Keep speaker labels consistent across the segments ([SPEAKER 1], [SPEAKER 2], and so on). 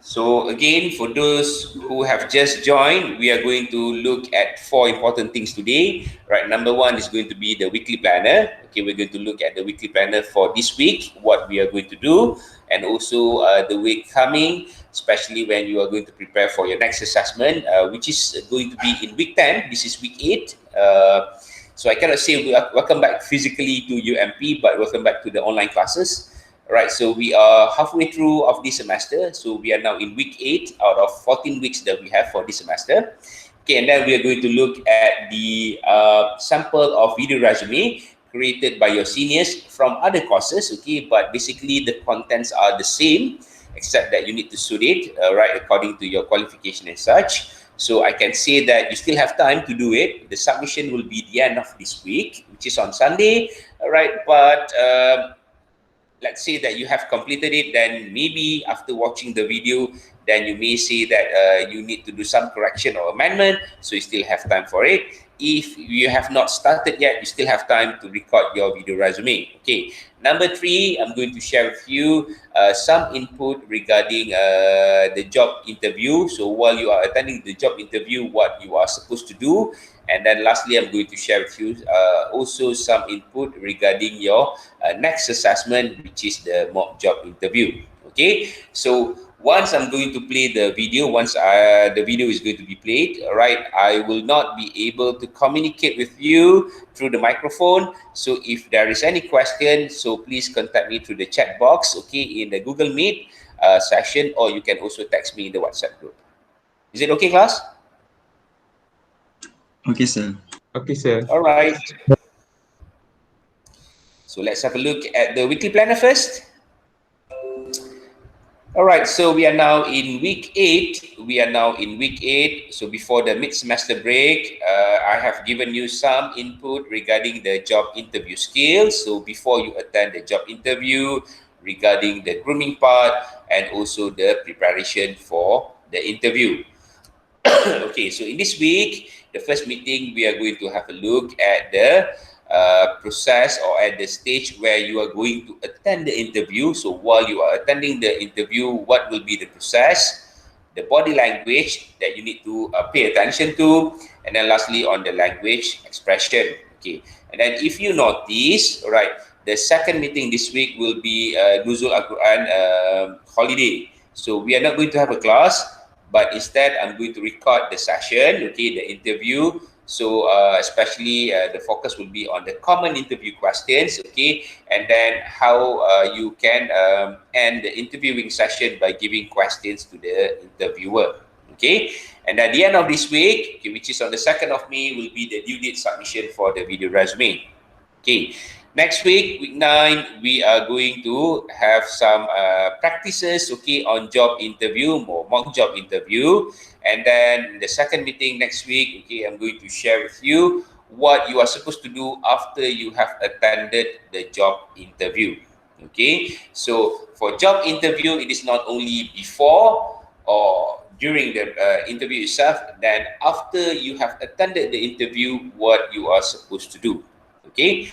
[SPEAKER 1] So again, for those who have just joined, we are going to look at 4 important things today. Right, number 1 is going to be the weekly planner. Okay, we're going to look at the weekly planner for this week, what we are going to do, and also the week coming, especially when you are going to prepare for your next assessment, which is going to be in week 10. This is week 8. So I cannot say welcome back physically to UMP, but welcome back to the online classes. Right, so we are halfway through of this semester. So we are now in week 8 out of 14 weeks that we have for this semester. Okay, and then we are going to look at the sample of video resume created by your seniors from other courses. Okay, but basically the contents are the same, except that you need to suit it right according to your qualification and such. So I can say that you still have time to do it. The submission will be the end of this week, which is on Sunday. All right, but let's say that you have completed it, then maybe after watching the video, then you may say that you need to do some correction or amendment, so you still have time for it. If you have not started yet, you still have time to record your video resume. Okay, number 3, I'm going to share with you some input regarding the job interview. So while you are attending the job interview, what you are supposed to do. And then lastly, I'm going to share with you also some input regarding your next assessment, which is the mock job interview. Okay, so once I'm going to play the video, once the video is going to be played, all right, I will not be able to communicate with you through the microphone. So if there is any question, so please contact me through the chat box, okay, in the Google Meet session, or you can also text me in the WhatsApp group. Is it okay, class?
[SPEAKER 2] Okay, sir.
[SPEAKER 3] Okay, sir.
[SPEAKER 1] All right. So let's have a look at the weekly planner first. All right, so we are now in week 8. So before the mid-semester break, I have given you some input regarding the job interview skills. So before you attend the job interview, regarding the grooming part, and also the preparation for the interview. Okay, so in this week, the first meeting, we are going to have a look at the process, or at the stage where you are going to attend the interview. So while you are attending the interview, what will be the process, the body language that you need to pay attention to, and then lastly on the language expression. Okay, and then if you notice, right, the second meeting this week will be Nuzul Al-Quran holiday. So we are not going to have a class, but instead I'm going to record the session, okay, the interview. So especially the focus will be on the common interview questions, okay, and then how you can end the interviewing session by giving questions to the interviewer, okay. And at the end of this week, okay, which is on the 2nd of May, will be the due date submission for the video resume. Okay, next week, week 9, we are going to have some practices, okay, on job interview, more mock job interview. And then the second meeting next week, okay, I'm going to share with you what you are supposed to do after you have attended the job interview. Okay, so for job interview, it is not only before or during the interview itself, then after you have attended the interview, what you are supposed to do. Okay,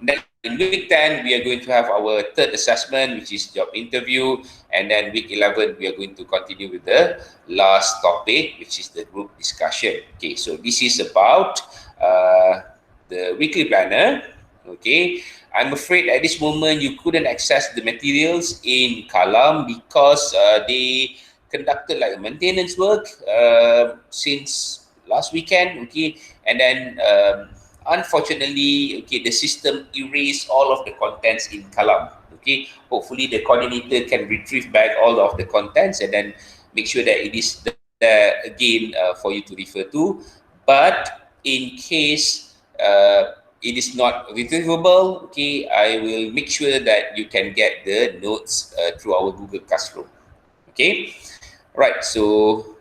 [SPEAKER 1] then in week 10, we are going to have our third assessment, which is job interview. And then week 11, we are going to continue with the last topic, which is the group discussion. Okay, so this is about the weekly planner. Okay, I'm afraid at this moment you couldn't access the materials in Kalam because they conducted like maintenance work since last weekend. Okay, and then unfortunately, okay, the system erased all of the contents in Kalam. Okay, hopefully the coordinator can retrieve back all of the contents and then make sure that it is there again for you to refer to. But in case it is not retrievable, okay, I will make sure that you can get the notes through our Google Classroom. Okay, right, so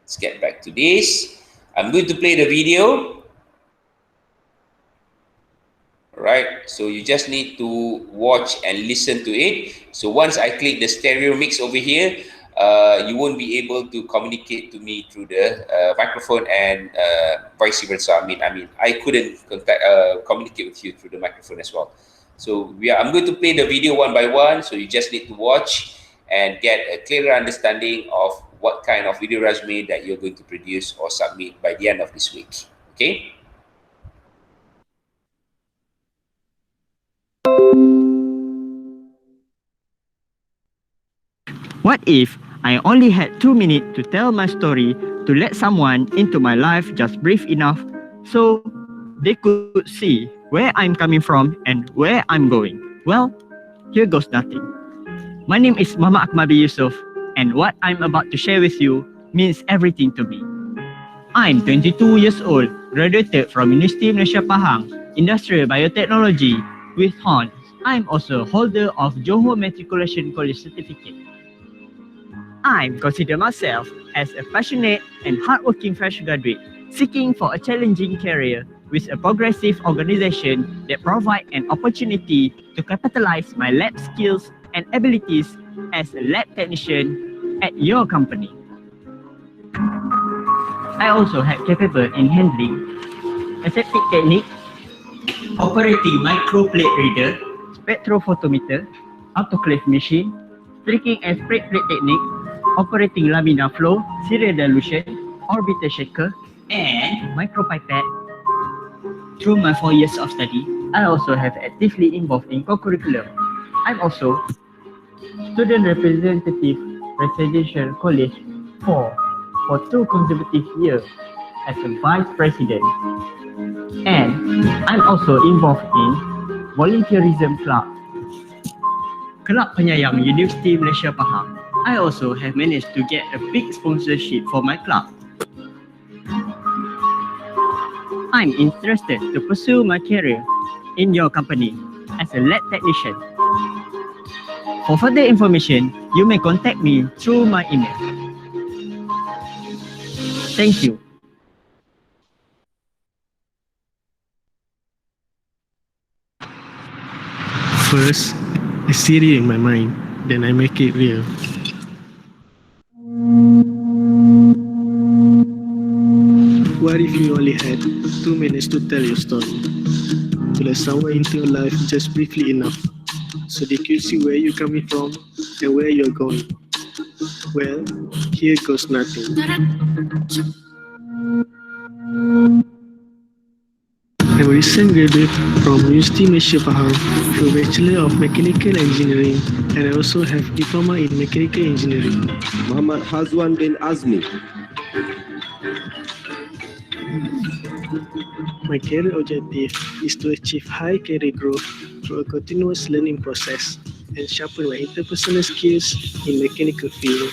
[SPEAKER 1] let's get back to this. I'm going to play the video. Right, so you just need to watch and listen to it. So once I click the stereo mix over here, you won't be able to communicate to me through the microphone, and vice versa. I mean, I couldn't communicate with you through the microphone as well. So I'm going to play the video one by one. So you just need to watch and get a clearer understanding of what kind of video resume that you're going to produce or submit by the end of this week. Okay.
[SPEAKER 2] What if I only had 2 minutes to tell my story to let someone into my life just brief enough so they could see where I'm coming from and where I'm going? Well, here goes nothing. My name is Mama Akmabi Yusuf, and what I'm about to share with you means everything to me. I'm 22 years old, graduated from University Malaysia Pahang, Industrial Biotechnology with honors. I'm also holder of Johor Matriculation College Certificate. I consider myself as a passionate and hardworking fresh graduate seeking for a challenging career with a progressive organization that provides an opportunity to capitalize my lab skills and abilities as a lab technician at your company. I also have capable in handling aseptic technique, operating microplate reader, spectrophotometer, autoclave machine, streaking and spread plate technique, operating laminar flow, serial dilution, orbiter shaker, and micropipette. Through my 4 years of study, I also have actively involved in co-curriculum. I'm also student representative residential college for 2 consecutive years as a vice president. And I'm also involved in volunteerism club, Kelab Penyayang Universiti Malaysia Pahang. I also have managed to get a big sponsorship for my club. I'm interested to pursue my career in your company as a lab technician. For further information, you may contact me through my email. Thank you.
[SPEAKER 3] First, I see it in my mind, then I make it real. What if you only had 2 minutes to tell your story? To let someone into your life just briefly enough, so they could see where you're coming from and where you're going. Well, here goes nothing. I'm a recent graduate from Universiti Malaysia Pahang with a Bachelor of Mechanical Engineering, and I also have Diploma in Mechanical Engineering.
[SPEAKER 4] Muhammad Hazwan bin Azmi.
[SPEAKER 3] My career objective is to achieve high career growth through a continuous learning process and sharpen my interpersonal skills in mechanical field.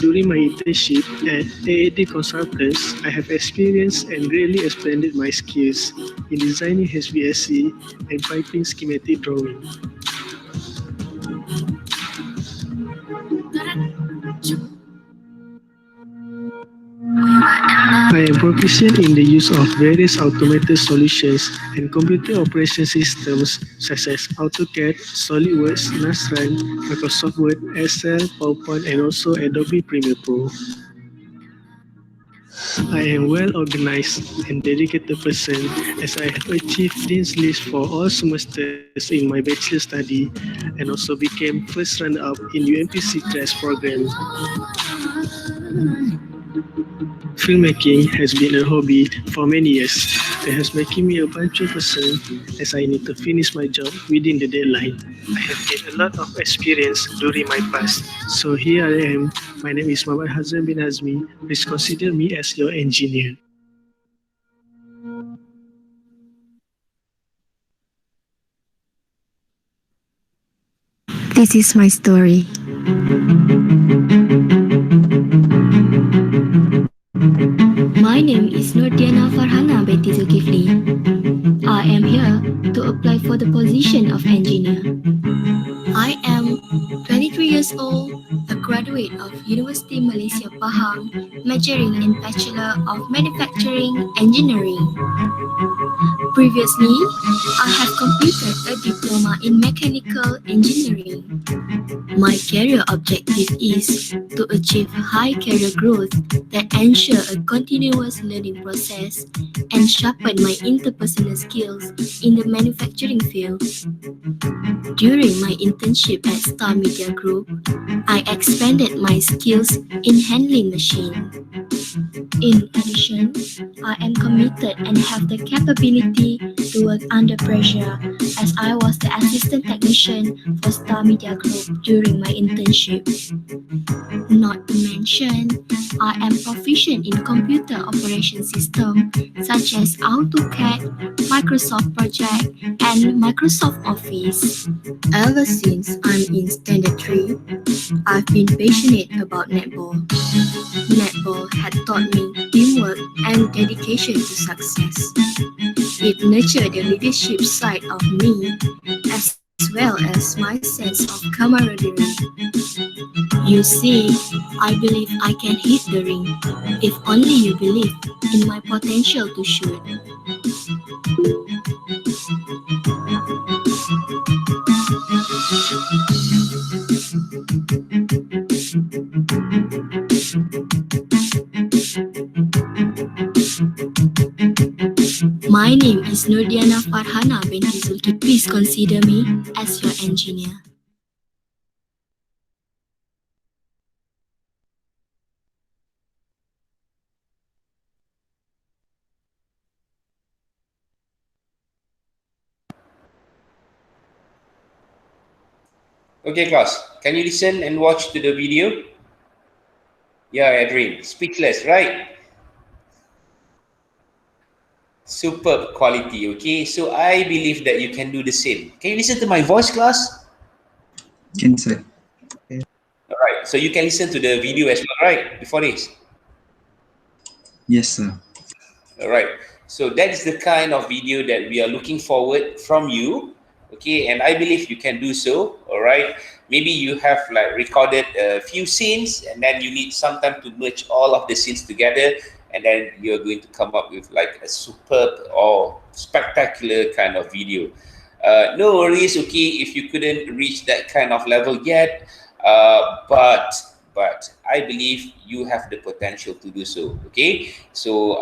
[SPEAKER 3] During my internship at AAD Consultants, I have experienced and greatly expanded my skills in designing HVAC and piping schematic drawing. I am proficient in the use of various automated solutions and computer operation systems such as AutoCAD, SolidWorks, Nasran, Microsoft Word, Excel, PowerPoint, and also Adobe Premiere Pro. I am well organized and dedicated person as I have achieved Dean's List for all semesters in my bachelor study and also became first runner-up in UMPC class program. Filmmaking has been a hobby for many years. It has making me a punctual person as I need to finish my job within the deadline. I have gained a lot of experience during my past. So here I am. My name is Muhammad Hazwan bin Azmi. Please consider me as your engineer.
[SPEAKER 5] This is my story. My name is Nurdiana Farhana Betty Zulkifli. I am here to apply for the position of engineer. I am 23 years old, a graduate of University Malaysia Pahang, majoring in Bachelor of Manufacturing Engineering. Previously, I have completed a diploma in mechanical engineering. My career objective is to achieve high career growth that ensure a continuous learning process and sharpen my interpersonal skills in the manufacturing field. During my internship at Star Media Group, I expanded my skills in handling machine. In addition, I am committed and have the capability to work under pressure as I was the assistant technician for Star Media Group during my internship. Not to mention, I am proficient in computer operation system such as AutoCAD, Microsoft Project, and Microsoft Office. Ever since I'm in Standard 3, I've been passionate about netball. Netball had taught me teamwork and dedication to success. It nurtured the leadership side of me as well as my sense of camaraderie. You see, I believe I can hit the ring if only you believe in my potential to shoot. My name is Nurdiana Farhana binti Zulkifli. Please consider me as your engineer.
[SPEAKER 1] Okay, class. Can you listen and watch to the video? Yeah, Adrian. Speechless, right? Superb quality, okay? So I believe that you can do the same. Can you listen to my voice, class?
[SPEAKER 6] Can, sir.
[SPEAKER 1] All right. So you can listen to the video as well, right? Before this.
[SPEAKER 6] Yes, sir.
[SPEAKER 1] All right. So that is the kind of video that we are looking forward from you. Okay, and I believe you can do so. All right. Maybe you have like recorded a few scenes and then you need some time to merge all of the scenes together, and then you're going to come up with like a superb or spectacular kind of video. No worries, okay, if you couldn't reach that kind of level yet, but I believe you have the potential to do so. Okay, so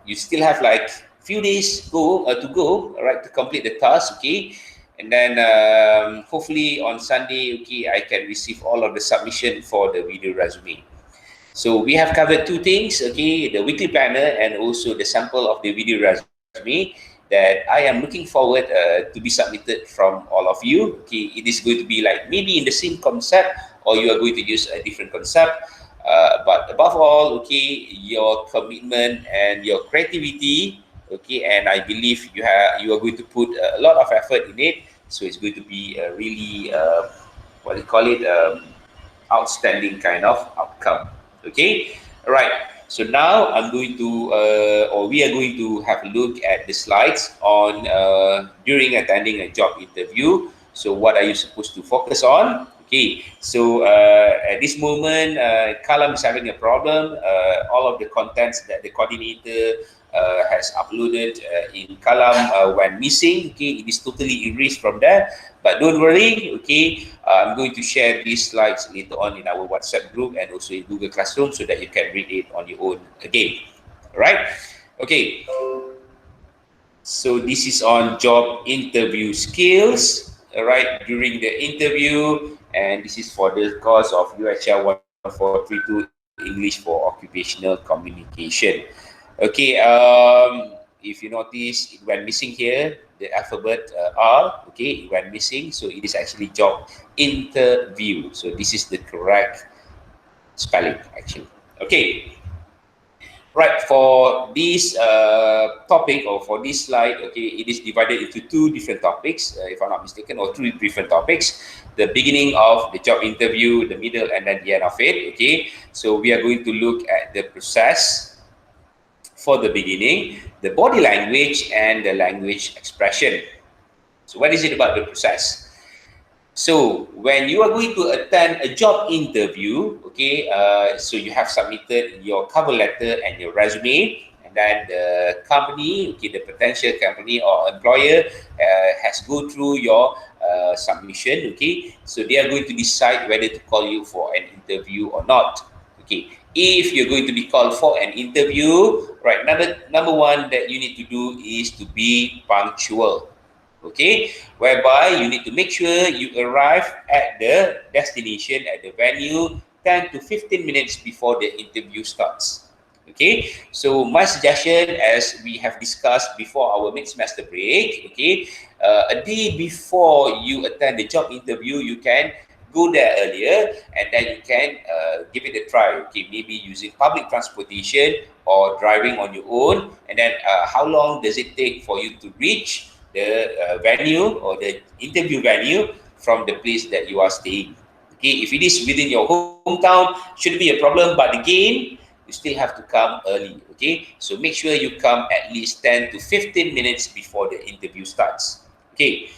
[SPEAKER 1] you still have like few days to go, all right, to complete the task. Okay, and then hopefully on Sunday, okay, I can receive all of the submission for the video resume. So we have covered two things, okay, the weekly planner and also the sample of the video resume that I am looking forward to be submitted from all of you. Okay, it is going to be like maybe in the same concept or you are going to use a different concept. But above all, okay, your commitment and your creativity, okay, and I believe you are going to put a lot of effort in it. So it's going to be a really, what do you call it, outstanding kind of outcome. Okay, all right. So now I'm going to, or we are going to have a look at the slides on during attending a job interview. So what are you supposed to focus on? Okay, so at this moment, Kalam is having a problem. All of the contents that the coordinator has uploaded in Kalam went missing. Okay, it is totally erased from there. But don't worry, okay, I'm going to share these slides later on in our WhatsApp group and also in Google Classroom so that you can read it on your own again. All right? Okay. So this is on job interview skills, all right, during the interview, and this is for the course of UHL1432 English for Occupational Communication. Okay, if you notice, it went missing here, the alphabet R, okay, it went missing, so it is actually job interview. So this is the correct spelling, actually. Okay. Right, for this topic or for this slide, okay, it is divided into two different topics, if I'm not mistaken, or three different topics. The beginning of the job interview, the middle, and then the end of it, okay? So we are going to look at the process for the beginning, the body language, and the language expression. So what is it about the process? So when you are going to attend a job interview, okay, so you have submitted your cover letter and your resume, and then the company, okay, the potential company or employer has go through your submission, okay, so they are going to decide whether to call you for an interview or not, okay. If you're going to be called for an interview, right, number one that you need to do is to be punctual, okay, whereby you need to make sure you arrive at the destination, at the venue 10 to 15 minutes before the interview starts, okay. So my suggestion, as we have discussed before our mid-semester break, okay, a day before you attend the job interview, you can go there earlier, and then you can give it a try, okay, maybe using public transportation or driving on your own, and then how long does it take for you to reach the venue or the interview venue from the place that you are staying. Okay, if it is within your hometown, shouldn't be a problem. But again, you still have to come early. Okay, so make sure you come at least 10 to 15 minutes before the interview starts. Okay,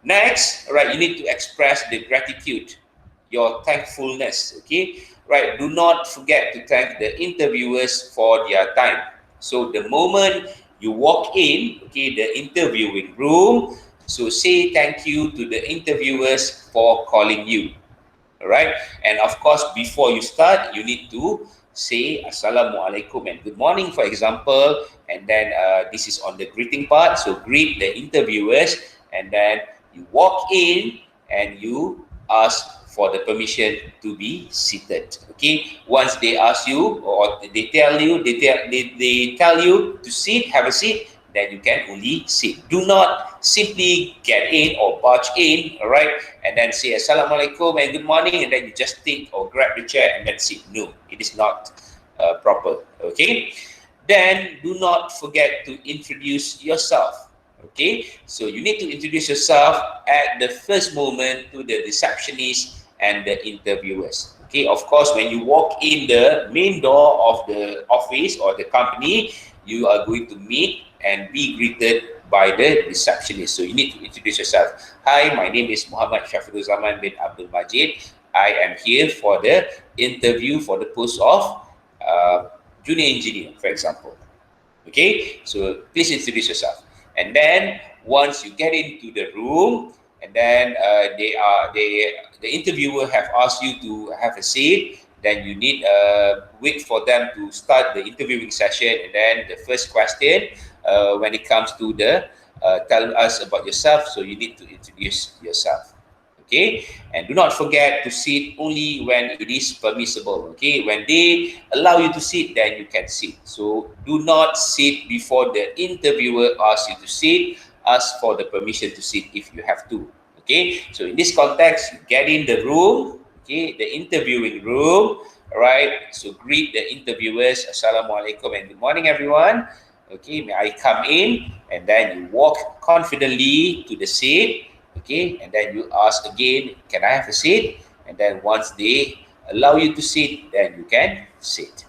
[SPEAKER 1] next, right, you need to express the gratitude, your thankfulness. Okay, right, do not forget to thank the interviewers for their time. So the moment you walk in, okay, the interviewing room, so say thank you to the interviewers for calling you. All right, and of course, before you start, you need to say Assalamualaikum and good morning, for example, and then this is on the greeting part, so greet the interviewers, and then you walk in and you ask for the permission to be seated. Okay, once they ask you or they tell you to sit, have a seat, then you can only sit. Do not simply get in or barge in, all right, and then say Assalamualaikum and good morning, and then you just take or grab the chair and then sit. No, it is not proper. Okay, then do not forget to introduce yourself. Okay, so you need to introduce yourself at the first moment to the receptionist and the interviewers. Okay, of course, when you walk in the main door of the office or the company, you are going to meet and be greeted by the receptionist. So you need to introduce yourself. Hi, my name is Muhammad Shafirul Zaman bin Abdul Majid. I am here for the interview for the post of junior engineer, for example. Okay, so please introduce yourself. And then once you get into the room, and then the interviewer have asked you to have a seat, then you need wait for them to start the interviewing session, and then the first question when it comes to the tell us about yourself, so you need to introduce yourself. Okay, and do not forget to sit only when it is permissible. Okay, when they allow you to sit, then you can sit. So do not sit before the interviewer asks you to sit. Ask for the permission to sit if you have to. Okay, so in this context, you get in the room, okay, the interviewing room, all right, so greet the interviewers, Assalamualaikum and good morning everyone. Okay, may I come in? And then you walk confidently to the seat. Okay, and then you ask again, can I have a seat? And then once they allow you to sit, then you can sit.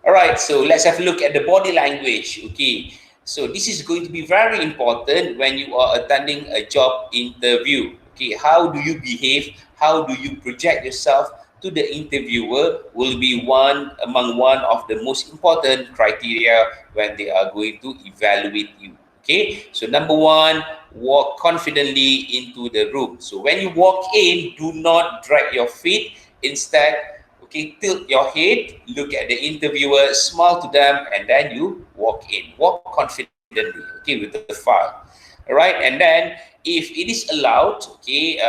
[SPEAKER 1] All right, so let's have a look at the body language. Okay, so this is going to be very important when you are attending a job interview. Okay, how do you behave? How do you project yourself to the interviewer will be one of the most important criteria when they are going to evaluate you. Okay, so number one, walk confidently into the room. So when you walk in, do not drag your feet. Instead, okay, tilt your head, look at the interviewer, smile to them, and then you walk in. Walk confidently, okay, with the file. All right, and then if it is allowed, okay,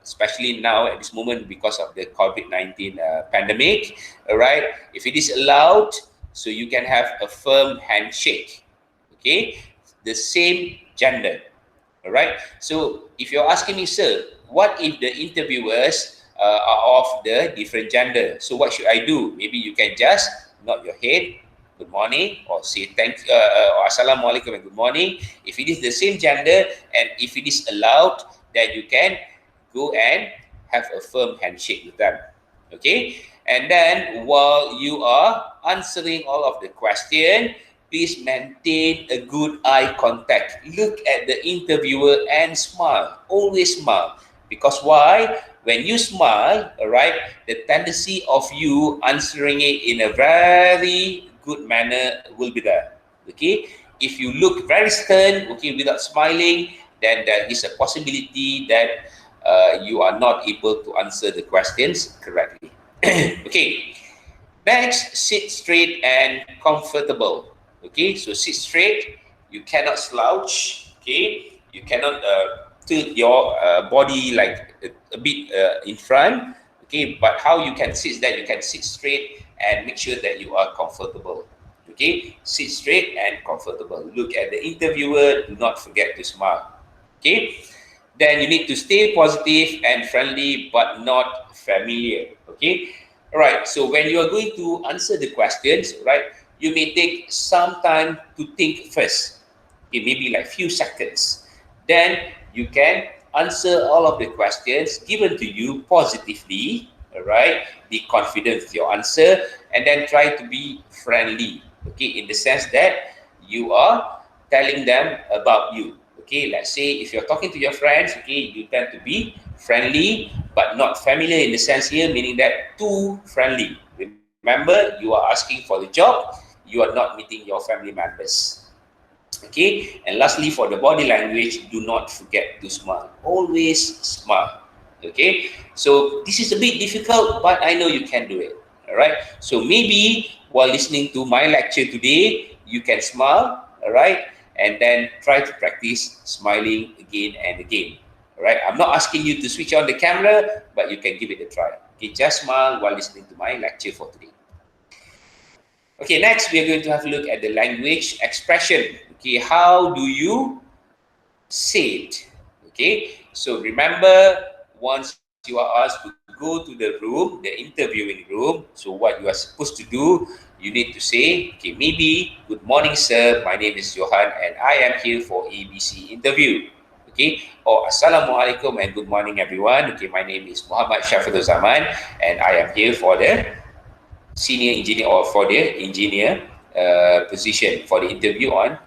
[SPEAKER 1] especially now at this moment because of the COVID-19 pandemic, all right, if it is allowed, so you can have a firm handshake, okay, the same gender. All right. So if you're asking me, sir, what if the interviewers are of the different gender? So what should I do? Maybe you can just nod your head, good morning, or say thank you, or assalamualaikum and good morning. If it is the same gender and if it is allowed, then you can go and have a firm handshake with them. Okay. And then while you are answering all of the question, please maintain a good eye contact. Look at the interviewer and smile. Always smile. Because why? When you smile, all right, the tendency of you answering it in a very good manner will be there. Okay? If you look very stern, okay, without smiling, then there is a possibility that you are not able to answer the questions correctly. Okay. Next, sit straight and comfortable. Okay, so sit straight. You cannot slouch. Okay, you cannot tilt your body like a bit in front. Okay, but how you can sit is that you can sit straight and make sure that you are comfortable. Okay, sit straight and comfortable. Look at the interviewer. Do not forget to smile. Okay, then you need to stay positive and friendly, but not familiar. Okay, all right. So when you are going to answer the questions, right, you may take some time to think first. Okay, maybe like few seconds. Then you can answer all of the questions given to you positively. All right, be confident with your answer, and then try to be friendly. Okay, in the sense that you are telling them about you. Okay, let's say if you're talking to your friends, okay, you tend to be friendly but not familiar in the sense here, meaning that too friendly. Remember, you are asking for the job, you are not meeting your family members. Okay, and lastly, for the body language, do not forget to smile. Always smile. Okay, so this is a bit difficult, but I know you can do it. All right, so maybe while listening to my lecture today, you can smile. All right, and then try to practice smiling again and again. All right, I'm not asking you to switch on the camera, but you can give it a try. Okay, just smile while listening to my lecture for today. Okay, next we are going to have a look at the language expression. Okay, how do you say it? Okay, so remember, once you are asked to go to the room, the interviewing room, so what you are supposed to do, you need to say, okay, maybe, good morning, sir, my name is Johan and I am here for ABC interview. Okay, or Assalamualaikum and good morning, everyone. Okay, my name is Muhammad Shafidul Zaman and I am here for the senior engineer or for the engineer position for the interview on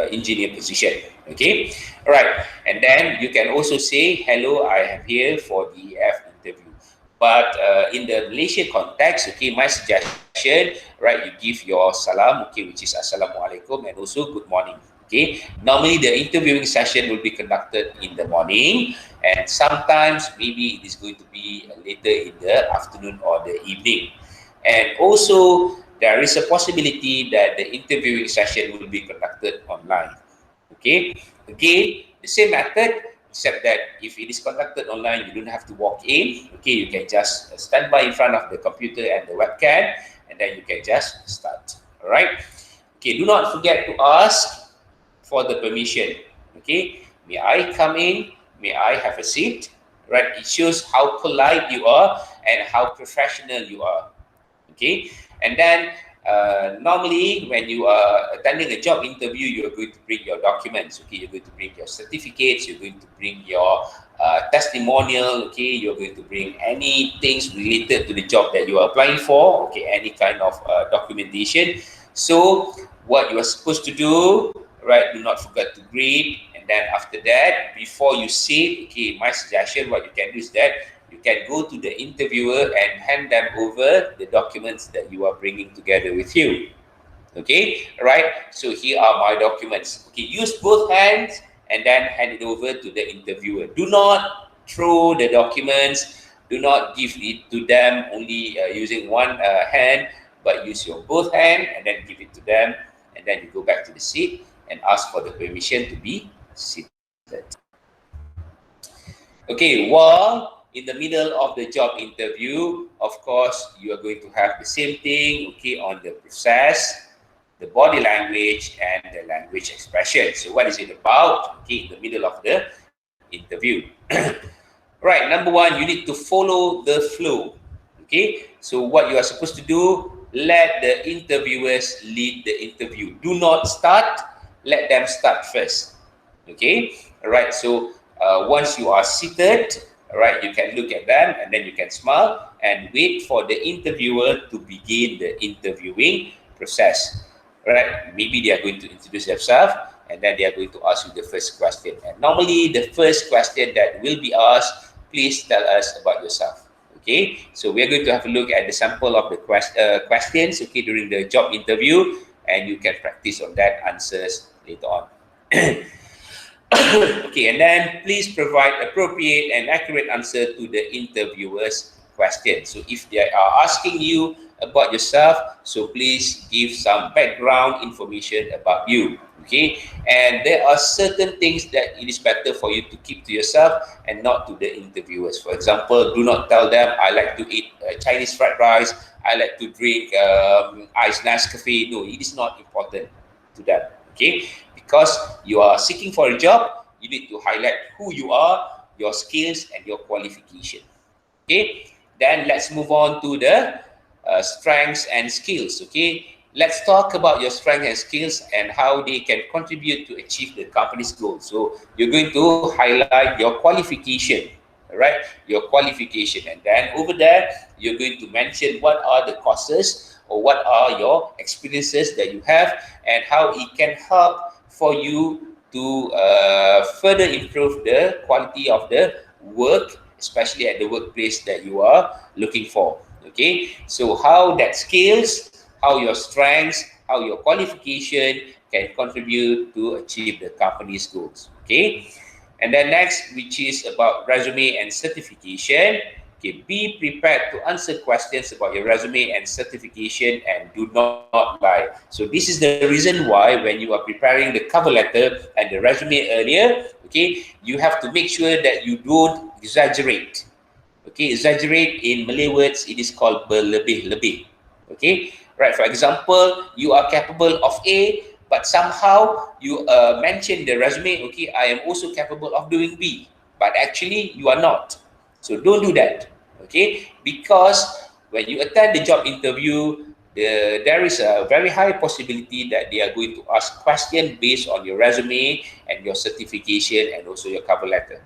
[SPEAKER 1] engineer position. Okay, all right, and then you can also say hello, I am here for the EF interview. But in the Malaysia context, okay, my suggestion, right, you give your salam, okay, which is Assalamualaikum and also good morning. Okay, normally the interviewing session will be conducted in the morning, and sometimes maybe it is going to be later in the afternoon or the evening. And also, there is a possibility that the interviewing session will be conducted online. Okay, again, the same method, except that if it is conducted online, you don't have to walk in. Okay, you can just stand by in front of the computer and the webcam, and then you can just start. All right. Okay, do not forget to ask for the permission. Okay, may I come in? May I have a seat? Right, it shows how polite you are and how professional you are. Okay, and then normally when you are attending a job interview, you are going to bring your documents. Okay, you're going to bring your certificates, you're going to bring your testimonial. Okay, you're going to bring any things related to the job that you are applying for. Okay, any kind of documentation. So what you are supposed to do, right, do not forget to greet. And then after that, before you sit, okay, my suggestion, what you can do is that you can go to the interviewer and hand them over the documents that you are bringing together with you. Okay, right? So here are my documents. Okay, use both hands and then hand it over to the interviewer. Do not throw the documents. Do not give it to them only using one hand, but use your both hand and then give it to them. And then you go back to the seat and ask for the permission to be seated. Okay, while in the middle of the job interview, of course, you are going to have the same thing, okay, on the process, the body language, and the language expression. So what is it about? Okay, in the middle of the interview. Right, number one, you need to follow the flow. Okay, so what you are supposed to do, let the interviewers lead the interview. Do not start, let them start first. Okay, all right, so once you are seated, all right, you can look at them and then you can smile and wait for the interviewer to begin the interviewing process. Right? Maybe they are going to introduce themselves, and then they are going to ask you the first question. And normally, the first question that will be asked, please tell us about yourself. Okay, so we are going to have a look at the sample of the questions, okay, during the job interview, and you can practice on that answers later on. Okay, and then please provide appropriate and accurate answer to the interviewer's question. So if they are asking you about yourself, so please give some background information about you. Okay, and there are certain things that it is better for you to keep to yourself and not to the interviewers. For example, do not tell them I like to eat Chinese fried rice, I like to drink iced Nescafe. No, it is not important to them. Okay, because you are seeking for a job, you need to highlight who you are, your skills, and your qualification. Okay, then let's move on to the strengths and skills. Okay, let's talk about your strengths and skills and how they can contribute to achieve the company's goals. So you're going to highlight your qualification, right? Your qualification, and then over there you're going to mention what are the courses or what are your experiences that you have and how it can help for you to further improve the quality of the work, especially at the workplace that you are looking for. Okay, so how that skills, how your strengths, how your qualification can contribute to achieve the company's goals. Okay, and then next, which is about resume and certification. Okay, be prepared to answer questions about your resume and certification and do not lie. So this is the reason why when you are preparing the cover letter and the resume earlier, okay, you have to make sure that you don't exaggerate. Okay, exaggerate in Malay words, it is called berlebih-lebih. Okay, right, for example, you are capable of A, but somehow you mention the resume, okay, I am also capable of doing B, but actually you are not. So don't do that, okay? Because when you attend the job interview, there is a very high possibility that they are going to ask questions based on your resume and your certification and also your cover letter.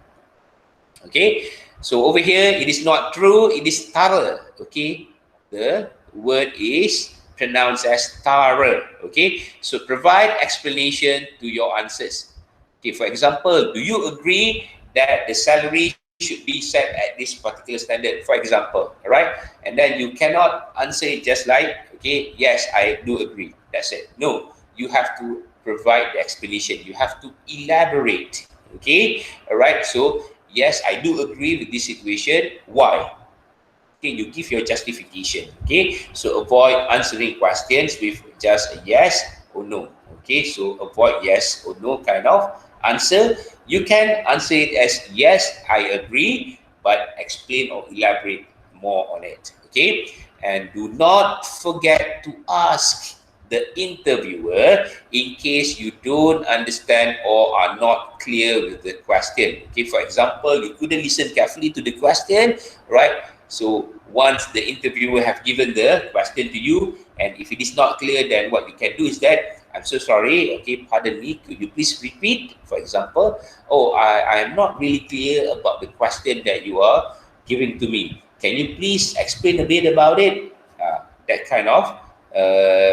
[SPEAKER 1] Okay, so over here it is not true, it is thorough. Okay, the word is pronounced as thorough. Okay, so provide explanation to your answers. Okay, for example, do you agree that the salary should be set at this particular standard, for example, right? And then you cannot answer it just like, okay, yes, I do agree, that's it. No, you have to provide the explanation, you have to elaborate. Okay, all right, so yes, I do agree with this situation, why? Okay, you give your justification. Okay, so avoid answering questions with just a yes or no. Okay, so avoid yes or no kind of answer. You can answer it as yes, I agree, but explain or elaborate more on it. Okay, and do not forget to ask the interviewer in case you don't understand or are not clear with the question. Okay, for example, you couldn't listen carefully to the question, right? So once the interviewer have given the question to you, and if it is not clear, then what you can do is that, I'm so sorry, okay, pardon me, could you please repeat? For example, oh, I am not really clear about the question that you are giving to me. Can you please explain a bit about it? That kind of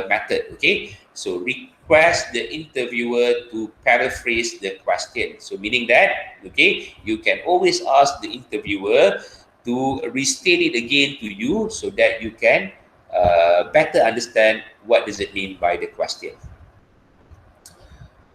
[SPEAKER 1] method, okay? So request the interviewer to paraphrase the question. So meaning that, okay, you can always ask the interviewer to restate it again to you so that you can better understand what does it mean by the question.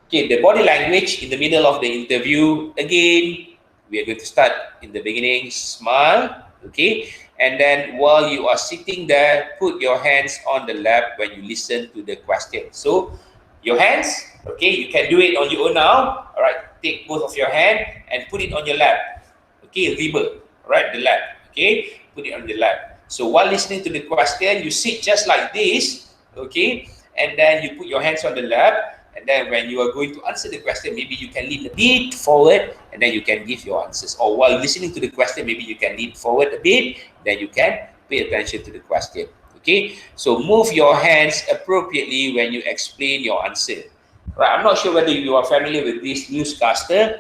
[SPEAKER 1] Okay, the body language in the middle of the interview, again, we are going to start in the beginning, smile, okay? And then while you are sitting there, put your hands on the lap when you listen to the question. So your hands, okay, you can do it on your own now. All right, take both of your hand and put it on your lap. Okay, riba, right, the lap, okay? Put it on the lap. So while listening to the question, you sit just like this, okay? And then you put your hands on the lap. And then when you are going to answer the question, maybe you can lean a bit forward and then you can give your answers. Or while listening to the question, maybe you can lean forward a bit, then you can pay attention to the question. Okay, so move your hands appropriately when you explain your answer. Right, I'm not sure whether you are familiar with this newscaster,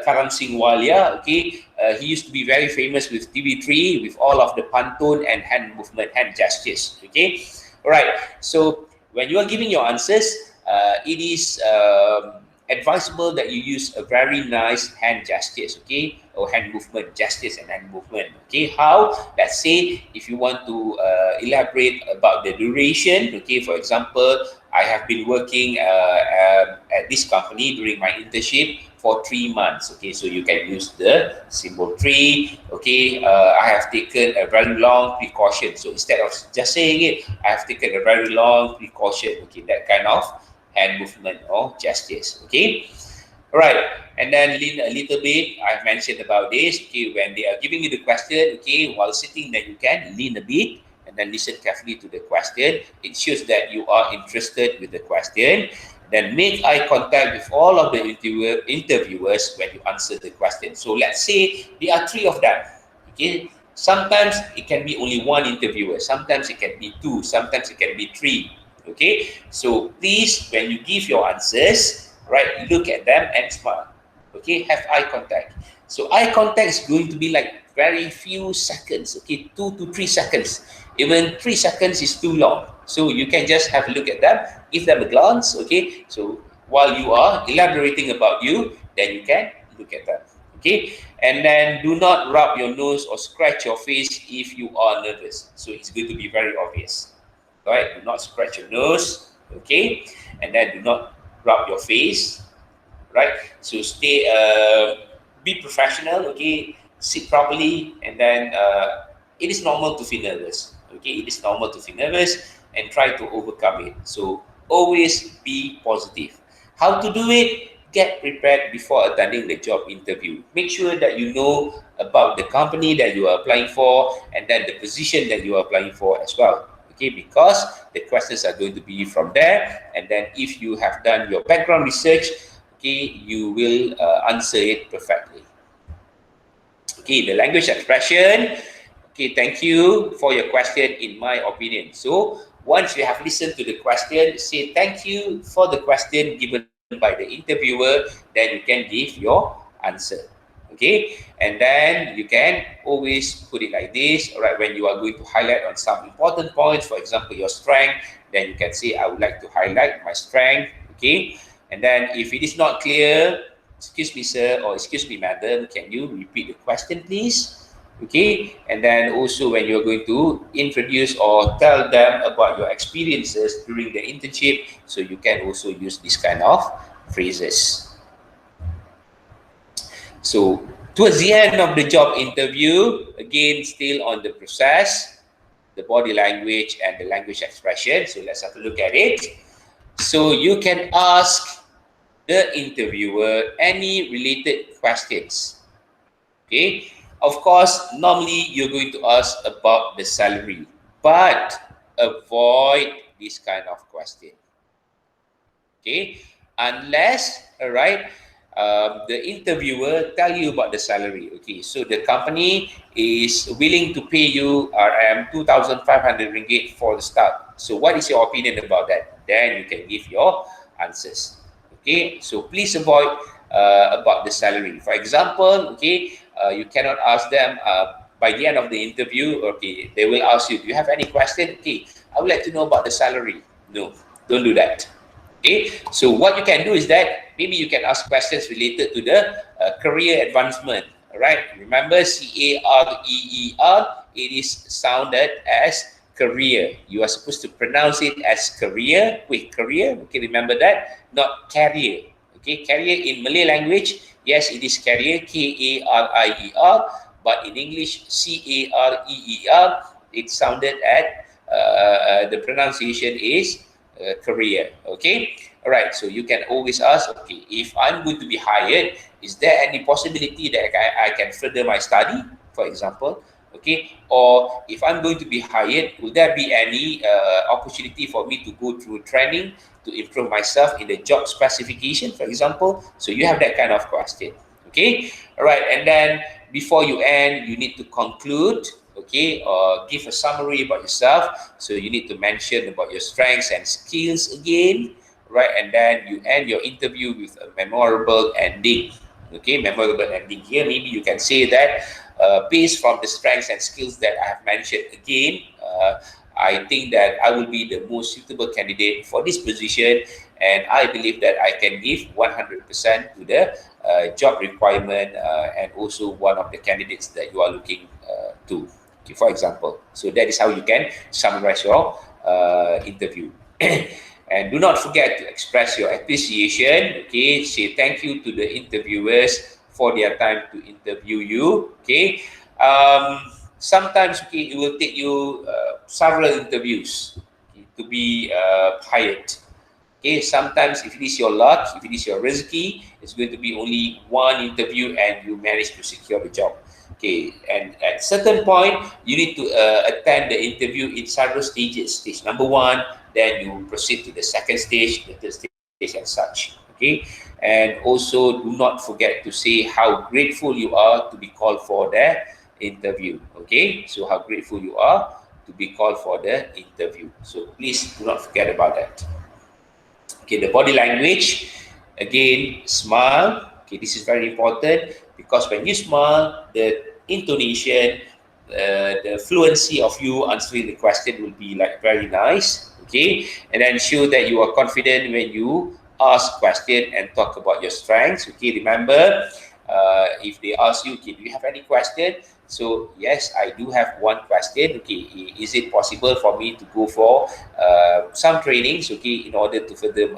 [SPEAKER 1] Karam Singh Walia. Okay, he used to be very famous with TV3 with all of the pantun and hand movement, hand gestures. Okay, all right, so when you are giving your answers, it is advisable that you use a very nice hand gestures, okay, or hand movement, gestures and hand movement. Okay, how? Let's say if you want to elaborate about the duration, okay, for example, I have been working at this company during my internship for 3 months. Okay, so you can use the symbol 3. Okay, I have taken a very long precaution. So instead of just saying it, I have taken a very long precaution. Okay, that kind of hand movement or gestures. Okay, all right. And then lean a little bit. I've mentioned about this. Okay, when they are giving you the question, okay, while sitting, then you can lean a bit and then listen carefully to the question. It shows that you are interested with the question. Then make eye contact with all of the interviewers when you answer the question. So let's say there are 3 of them. Okay, sometimes it can be only 1 interviewer. Sometimes it can be 2. Sometimes it can be 3. Okay, so please, when you give your answers, right, look at them and smile. Okay, have eye contact. So eye contact is going to be like very few seconds. Okay, 2 to 3 seconds. Even 3 seconds is too long. So you can just have a look at them, give them a glance. Okay, so while you are elaborating about you, then you can look at them. Okay, and then do not rub your nose or scratch your face if you are nervous. So it's going to be very obvious. Right, do not scratch your nose. Okay, and then do not rub your face. Right, so stay be professional. Okay, sit properly, and then it is normal to feel nervous. Okay, it is normal to feel nervous, and try to overcome it. So always be positive. How to do it? Get prepared before attending the job interview. Make sure that you know about the company that you are applying for, and then the position that you are applying for as well. Okay, because the questions are going to be from there, and then if you have done your background research, okay, you will answer it perfectly. Okay, the language expression. Okay, thank you for your question, in my opinion. So once you have listened to the question, say thank you for the question given by the interviewer, then you can give your answer. Okay, and then you can always put it like this. All right, when you are going to highlight on some important points, for example, your strength, then you can say, I would like to highlight my strength. Okay, and then if it is not clear, excuse me, sir, or excuse me, madam, can you repeat the question, please? Okay, and then also when you're going to introduce or tell them about your experiences during the internship, so you can also use this kind of phrases. So towards the end of the job interview, again, still on the process, the body language and the language expression. So let's have a look at it. So you can ask the interviewer any related questions. Okay, of course, normally you're going to ask about the salary, but avoid this kind of question. Okay, unless, all right, the interviewer tell you about the salary. Okay, so the company is willing to pay you RM 2,500 ringgit for the start. So what is your opinion about that? Then you can give your answers. Okay, so please avoid about the salary. For example, okay, you cannot ask them by the end of the interview. Okay, they will ask you, do you have any question? Okay, I would like to know about the salary. No, don't do that. Okay, so what you can do is that maybe you can ask questions related to the career advancement. All right, remember career, it is sounded as career. You are supposed to pronounce it as career, with career. Okay, remember that, not carrier. Okay, carrier in Malay language, yes, it is carrier, K-A-R-I-E-R, but in English, C-A-R-E-E-R, it sounded at, the pronunciation is career. Okay, all right, so you can always ask, okay, if I'm going to be hired, is there any possibility that I can further my study, for example? Okay, or if I'm going to be hired, will there be any opportunity for me to go through training to improve myself in the job specification, for example? So you have that kind of question. Okay, all right, and then before you end, you need to conclude, okay, or give a summary about yourself. So you need to mention about your strengths and skills again, right? And then you end your interview with a memorable ending. Okay, memorable ending. Here maybe you can say that based from the strengths and skills that I have mentioned again, I think that I will be the most suitable candidate for this position, and I believe that I can give 100% to the job requirement and also one of the candidates that you are looking to. Okay, for example, so that is how you can summarize your interview. And do not forget to express your appreciation. Okay, say thank you to the interviewers for their time to interview you. Okay, sometimes it will take you several interviews to be hired. Okay, sometimes if it is your luck, if it is your rizki, it's going to be only one interview and you manage to secure the job. Okay, and at certain point, you need to attend the interview in several stages. Stage number one, then you proceed to the second stage, the third stage, and such. Okay, and also do not forget to say how grateful you are to be called for the interview. Okay, so how grateful you are to be called for the interview. So please do not forget about that. Okay, the body language, again, smile. Okay, this is very important because when you smile, the intonation, the fluency of you answering the question will be like very nice. Okay, and then show that you are confident when you ask question and talk about your strengths. Okay, remember, if they ask you, okay, do you have any question? So yes, I do have one question. Okay, is it possible for me to go for some trainings? Okay, in order to further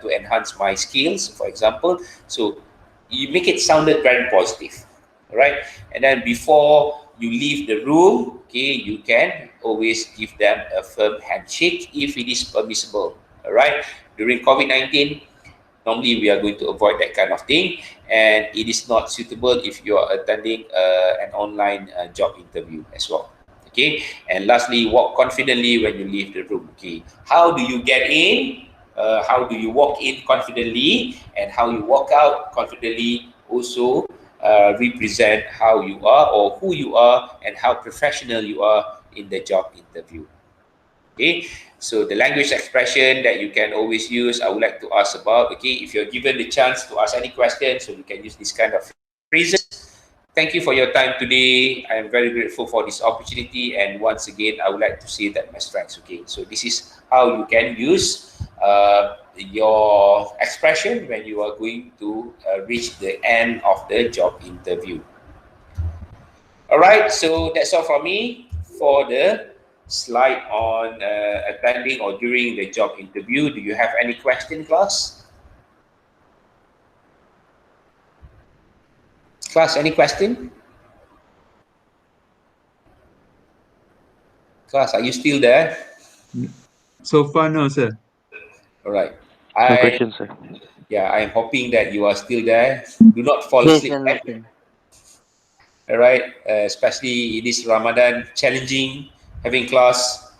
[SPEAKER 1] to enhance my skills, for example. So you make it sounded very positive, right? And then before you leave the room, okay, you can always give them a firm handshake if it is permissible. All right. During COVID-19, normally we are going to avoid that kind of thing, and it is not suitable if you are attending an online job interview as well. Okay, and lastly, walk confidently when you leave the room. Okay, how do you get in? How do you walk in confidently, and how you walk out confidently also represent how you are or who you are and how professional you are in the job interview. Okay, so the language expression that you can always use, I would like to ask about. Okay, if you're given the chance to ask any questions, so you can use this kind of phrases. Thank you for your time today. I am very grateful for this opportunity, and once again, I would like to say that my strengths. Okay, so this is how you can use your expression when you are going to reach the end of the job interview. All right, so that's all from me for the slide on attending or during the job interview. Do you have any question, class? Class, any question? Class, are you still there?
[SPEAKER 7] So far, no, sir.
[SPEAKER 1] All right.
[SPEAKER 8] No question, sir.
[SPEAKER 1] Yeah, I'm hoping that you are still there. Do not fall
[SPEAKER 8] Yes,
[SPEAKER 1] asleep.
[SPEAKER 8] and nothing.
[SPEAKER 1] All right, especially it is Ramadan, challenging having class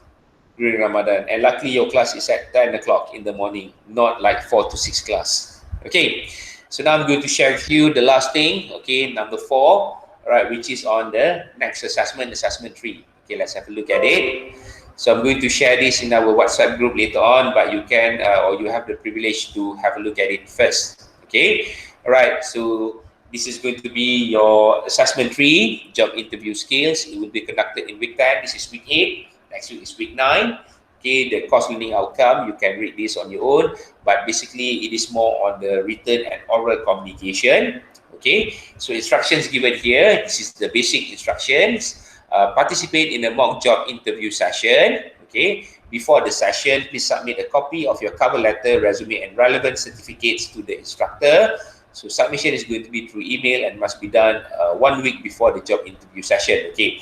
[SPEAKER 1] during Ramadan. And luckily your class is at 10 o'clock in the morning, not like 4 to 6 class. Okay, so now I'm going to share with you the last thing, okay, number 4, all right, which is on the next assessment, assessment 3. Okay, let's have a look at it. So I'm going to share this in our WhatsApp group later on, but you can, or you have the privilege to have a look at it first. Okay, all right, so this is going to be your assessment 3, job interview skills. It will be conducted in week 10. This is week 8. Next week is week 9. Okay, the course learning outcome, you can read this on your own, but basically it is more on the written and oral communication. Okay, so instructions given here, this is the basic instructions. Participate in a mock job interview session. Okay, before the session, please submit a copy of your cover letter, resume, and relevant certificates to the instructor. So submission is going to be through email and must be done 1 week before the job interview session. Okay.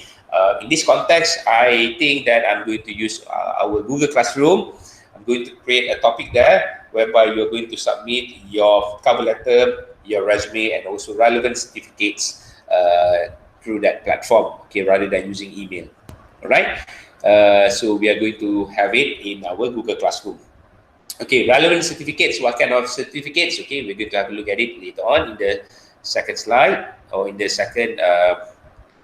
[SPEAKER 1] In this context, I think that I'm going to use our Google Classroom. I'm going to create a topic there whereby you're going to submit your cover letter, your resume, and also relevant certificates through that platform, okay, rather than using email. All right. So we are going to have it in our Google Classroom. Okay, relevant certificates. What kind of certificates? Okay, we're going to have a look at it later on in the second slide or in the second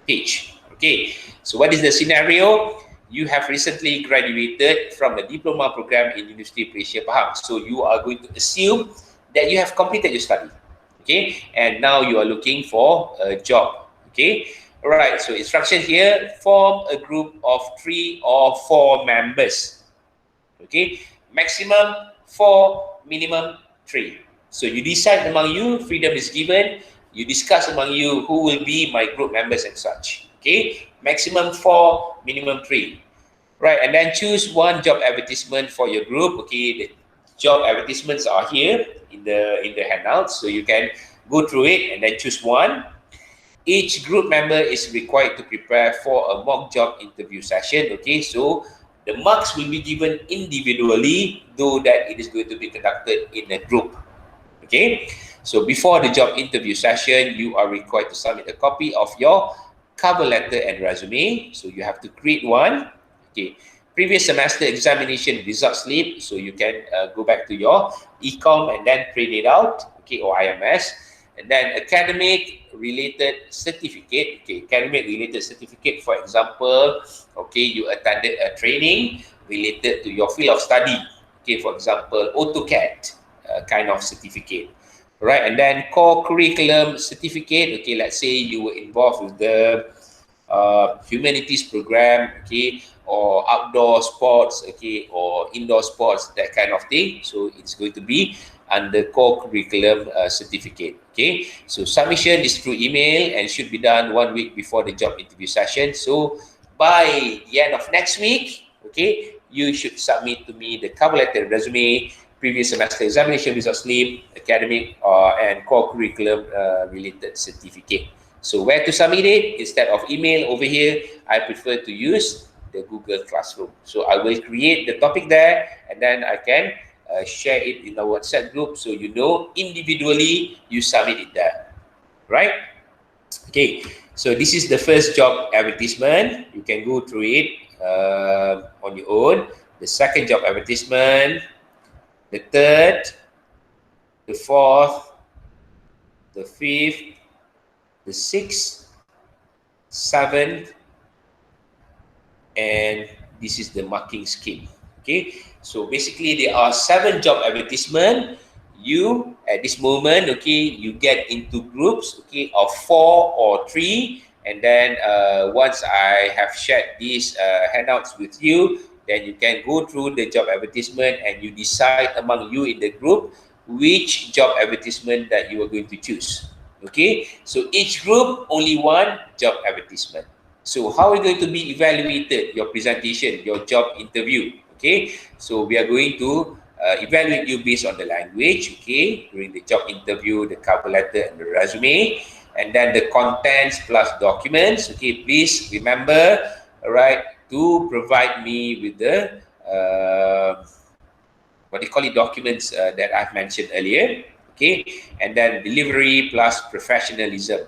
[SPEAKER 1] page. Okay, so what is the scenario? You have recently graduated from a diploma program in University of Malaysia, Pahang. So you are going to assume that you have completed your study. Okay, and now you are looking for a job. Okay, Alright, so instruction here, form a group of 3 or 4 members. Okay, maximum 4, minimum 3. So you decide among you, freedom is given, you discuss among you who will be my group members and such. Okay, maximum 4, minimum 3. Right, and then choose one job advertisement for your group. Okay, the job advertisements are here in the handouts, so you can go through it and then choose one. Each group member is required to prepare for a mock job interview session. Okay, so the marks will be given individually, though that it is going to be conducted in a group. Okay, so before the job interview session, you are required to submit a copy of your cover letter and resume. So you have to create one. Okay, previous semester examination result slip. So you can go back to your ecom and then print it out. Okay, or IMS. And then academic related certificate. Okay, academic related certificate, for example, okay, you attended a training related to your field of study. Okay, for example, AutoCAD kind of certificate. Right, and then core curriculum certificate. Okay, let's say you were involved with the humanities program, okay, or outdoor sports, okay, or indoor sports, that kind of thing. So it's going to be under core curriculum certificate. Okay, so submission is through email and should be done 1 week before the job interview session. So by the end of next week, okay, you should submit to me the cover letter, resume, previous semester examination result slip, academic and core curriculum related certificate. So where to submit it? Instead of email over here, I prefer to use the Google Classroom. So I will create the topic there, and then I can share it in the WhatsApp group, so you know individually you submit it there, right? Okay, so this is the first job advertisement. You can go through it on your own. The second job advertisement, the third, the fourth, the fifth, the sixth, seventh, and this is the marking scheme. Okay, so basically there are 7 job advertisement. You at this moment, okay, you get into groups, okay, of 4 or 3, and then once I have shared these handouts with you, then you can go through the job advertisement and you decide among you in the group which job advertisement that you are going to choose. Okay, so each group only one job advertisement. So how are you going to be evaluated, your presentation, your job interview? Okay, so we are going to evaluate you based on the language, okay, during the job interview, the cover letter and the resume, and then the contents plus documents. Okay, please remember, all right, to provide me with the what do you call it, documents that I've mentioned earlier. Okay, and then delivery plus professionalism.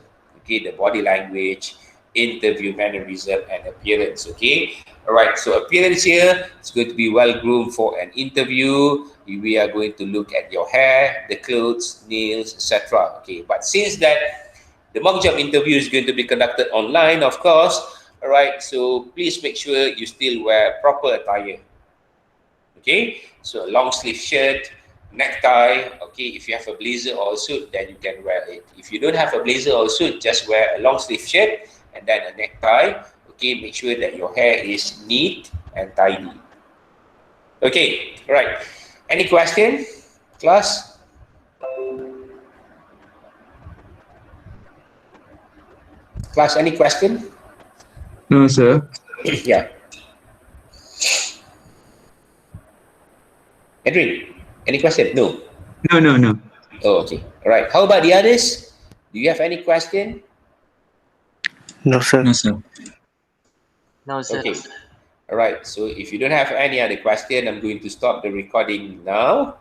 [SPEAKER 1] Okay, the body language, interview mannerism, and appearance. Okay, all right, so appearance here is going to be well groomed for an interview. We are going to look at your hair, the clothes, nails, etc. Okay, but since that the mock job interview is going to be conducted online, of course, all right, so please make sure you still wear proper attire. Okay, so a long sleeve shirt, necktie. Okay, if you have a blazer or a suit, then you can wear it. If you don't have a blazer or a suit, just wear a long sleeve shirt and then a necktie. Okay, make sure that your hair is neat and tidy. Okay, right. Any question, class? Class, any question?
[SPEAKER 7] No, sir.
[SPEAKER 1] Yeah. Edwin, any question? No.
[SPEAKER 7] No.
[SPEAKER 1] Oh, okay. All right. How about the others? Do you have any question?
[SPEAKER 3] No, sir.
[SPEAKER 6] No, sir.
[SPEAKER 8] No, sir.
[SPEAKER 1] Okay. All right. So if you don't have any other question, I'm going to stop the recording now.